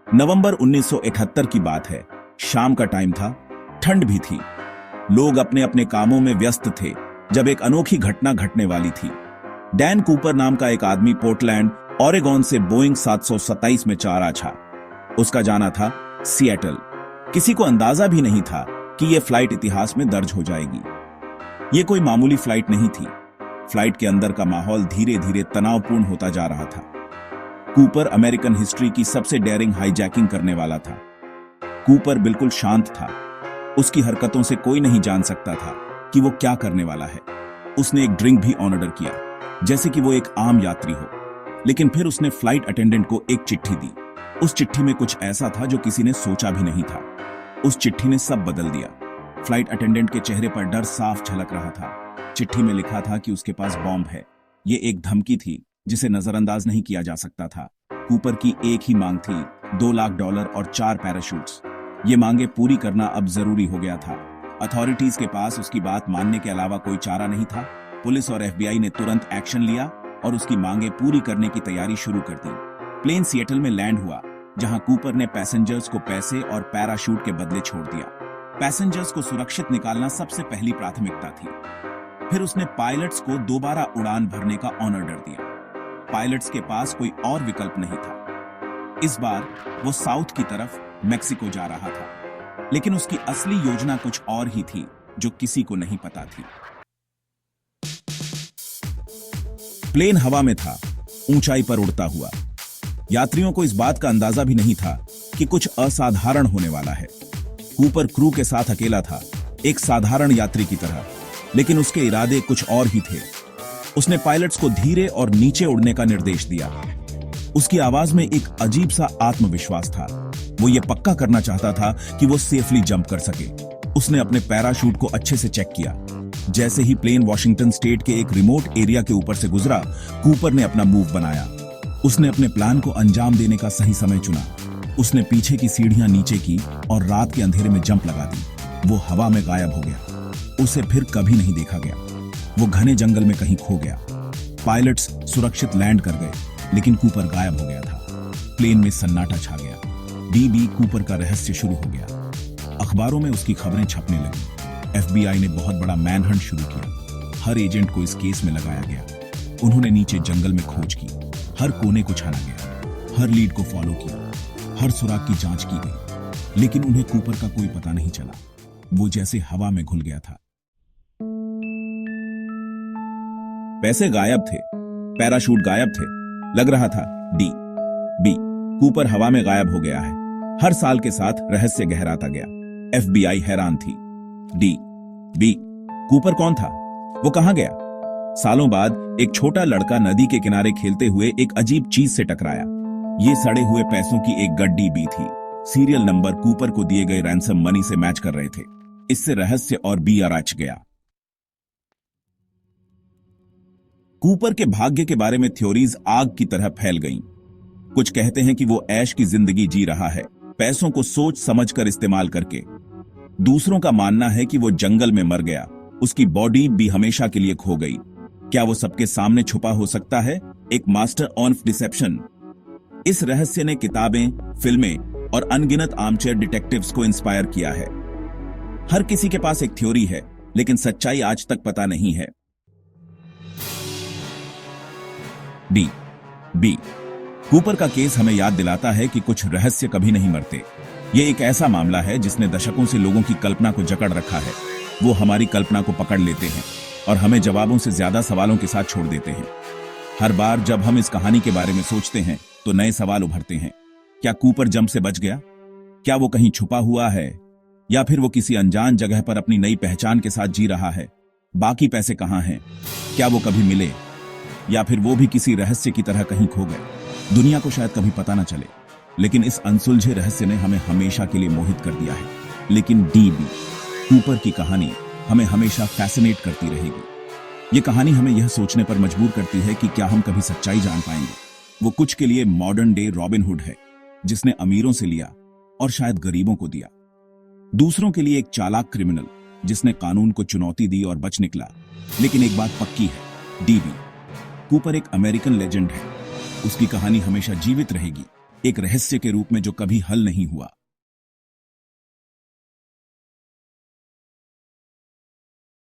नवंबर 1971 की बात है। शाम का टाइम था, ठंड भी थी। लोग अपने अपने कामों में व्यस्त थे जब एक अनोखी घटना घटने वाली थी। डैन कूपर नाम का एक आदमी पोर्टलैंड, ओरेगॉन से बोइंग 727 में जा रहा था। उसका जाना था सिएटल। किसी को अंदाजा भी नहीं था कि यह फ्लाइट इतिहास में दर्ज हो जाएगी। यह कोई मामूली फ्लाइट नहीं थी। फ्लाइट के अंदर का माहौल धीरे धीरे तनावपूर्ण होता जा रहा था। कूपर अमेरिकन हिस्ट्री की सबसे डेयरिंग हाईजैकिंग करने वाला था। कूपर बिल्कुल शांत था। उसकी हरकतों से कोई नहीं जान सकता था कि वो क्या करने वाला है। उसने एक ड्रिंक भी ऑर्डर किया, जैसे कि वो एक आम यात्री हो। लेकिन फिर उसने फ्लाइट अटेंडेंट को एक चिट्ठी दी। उस चिट्ठी में कुछ ऐसा था जो किसी ने सोचा भी नहीं था। उस चिट्ठी ने सब बदल दिया। फ्लाइट अटेंडेंट के चेहरे पर डर साफ झलक रहा था। चिट्ठी में लिखा था कि उसके पास बॉम्ब है। ये एक धमकी थी जिसे नजरअंदाज नहीं किया जा सकता था। कूपर की एक ही मांग थी, $2 लाख और 4 पैराशूट्स। ये मांगे पूरी करना अब जरूरी हो गया था। अथॉरिटीज के पास उसकी बात मानने के अलावा कोई चारा नहीं था। पुलिस और FBI ने तुरंत एक्शन लिया और उसकी मांगे पूरी करने की तैयारी शुरू कर दी। प्लेन सिएटल में लैंड हुआ, जहां कूपर ने पैसेंजर्स को पैसे और पैराशूट के बदले छोड़ दिया। पैसेंजर्स को सुरक्षित निकालना सबसे पहली प्राथमिकता थी। फिर उसने पायलट्स को दोबारा उड़ान भरने का ऑर्डर दिया। पायलट्स के पास कोई और विकल्प नहीं था। इस बार वो साउथ की तरफ मेक्सिको जा रहा था, लेकिन उसकी असली योजना कुछ और ही थी जो किसी को नहीं पता थी। प्लेन हवा में था, ऊंचाई पर उड़ता हुआ। यात्रियों को इस बात का अंदाजा भी नहीं था कि कुछ असाधारण होने वाला है। कूपर क्रू के साथ अकेला था, एक साधारण यात्री की तरह, लेकिन उसके इरादे कुछ और ही थे। उसने पायलट्स को धीरे और नीचे उड़ने का निर्देश दिया। उसकी आवाज में एक अजीब सा आत्मविश्वास था। वो ये पक्का करना चाहता था कि वो सेफली जंप कर सके। उसने अपने पैराशूट को अच्छे से चेक किया। जैसे ही प्लेन वॉशिंगटन स्टेट के एक रिमोट एरिया के ऊपर से गुजरा, कूपर ने अपना मूव बनाया। उसने अपने प्लान को अंजाम देने का सही समय चुना। उसने पीछे की सीढ़ियां नीचे की और रात के अंधेरे में जंप लगा दी। वो हवा में गायब हो गया। उसे फिर कभी नहीं देखा गया। वो घने जंगल में कहीं खो गया। पायलट्स सुरक्षित लैंड कर गए, लेकिन कूपर गायब हो गया था। प्लेन में सन्नाटा छा गया। DB कूपर का रहस्य शुरू हो गया। अखबारों में उसकी खबरें छपने लगी। FBI ने बहुत बड़ा मैनहंट शुरू किया। हर एजेंट को इस केस में लगाया गया। उन्होंने नीचे जंगल में खोज की। हर कोने को छाना गया। हर लीड को फॉलो किया। हर सुराग की जांच की गई, लेकिन उन्हें कूपर का कोई पता नहीं चला। वो जैसे हवा में घुल गया था। पैसे गायब थे, पैराशूट गायब थे। लग रहा था DB कूपर हवा में गायब हो गया है। हर साल के साथ रहस्य गहराता गया। FBI हैरान थी। DB कूपर कौन था? वो कहां गया? सालों बाद एक छोटा लड़का नदी के किनारे खेलते हुए एक अजीब चीज से टकराया। ये सड़े हुए पैसों की एक गड्डी भी थी। सीरियल नंबर कूपर को दिए गए रैंसम मनी से मैच कर रहे थे। इससे रहस्य और भी अरच गया। कूपर के भाग्य के बारे में थ्योरीज आग की तरह फैल गईं। कुछ कहते हैं कि वो ऐश की जिंदगी जी रहा है, पैसों को सोच समझकर इस्तेमाल करके। दूसरों का मानना है कि वो जंगल में मर गया, उसकी बॉडी भी हमेशा के लिए खो गई। क्या वो सबके सामने छुपा हो सकता है, एक मास्टर ऑफ डिसेप्शन? इस रहस्य ने किताबें, फिल्में और अनगिनत आर्मचेयर डिटेक्टिव्स को इंस्पायर किया है। हर किसी के पास एक थ्योरी है, लेकिन सच्चाई आज तक पता नहीं है। DB कूपर का केस हमें याद दिलाता है कि कुछ रहस्य कभी नहीं मरते। ये एक ऐसा मामला है जिसने दशकों से लोगों की कल्पना को जकड़ रखा है। वो हमारी कल्पना को पकड़ लेते हैं और हमें जवाबों से ज्यादा सवालों के साथ छोड़ देते हैं। हर बार जब हम इस कहानी के बारे में सोचते हैं तो नए सवाल उभरते हैं। क्या कूपर जंप से बच गया? क्या वो कहीं छुपा हुआ है? या फिर वो किसी अनजान जगह पर अपनी नई पहचान के साथ जी रहा है? बाकी पैसे कहां हैं? क्या वो कभी मिले? या फिर वो भी किसी रहस्य की तरह कहीं खो गए? दुनिया को शायद कभी पता ना चले, लेकिन इस अनसुलझे रहस्य ने हमें हमेशा के लिए मोहित कर दिया है। लेकिन DB कूपर की कहानी हमें हमेशा फैसिनेट करती रहेगी। ये कहानी हमें यह सोचने पर मजबूर करती है कि क्या हम कभी सच्चाई जान पाएंगे। वो कुछ के लिए मॉडर्न डे रॉबिन हुड है, जिसने अमीरों से लिया और शायद गरीबों को दिया। दूसरों के लिए एक चालाक क्रिमिनल, जिसने कानून को चुनौती दी और बच निकला। लेकिन एक बात पक्की है, DB कूपर एक अमेरिकन लेजेंड है। उसकी कहानी हमेशा जीवित रहेगी, एक रहस्य के रूप में जो कभी हल नहीं हुआ।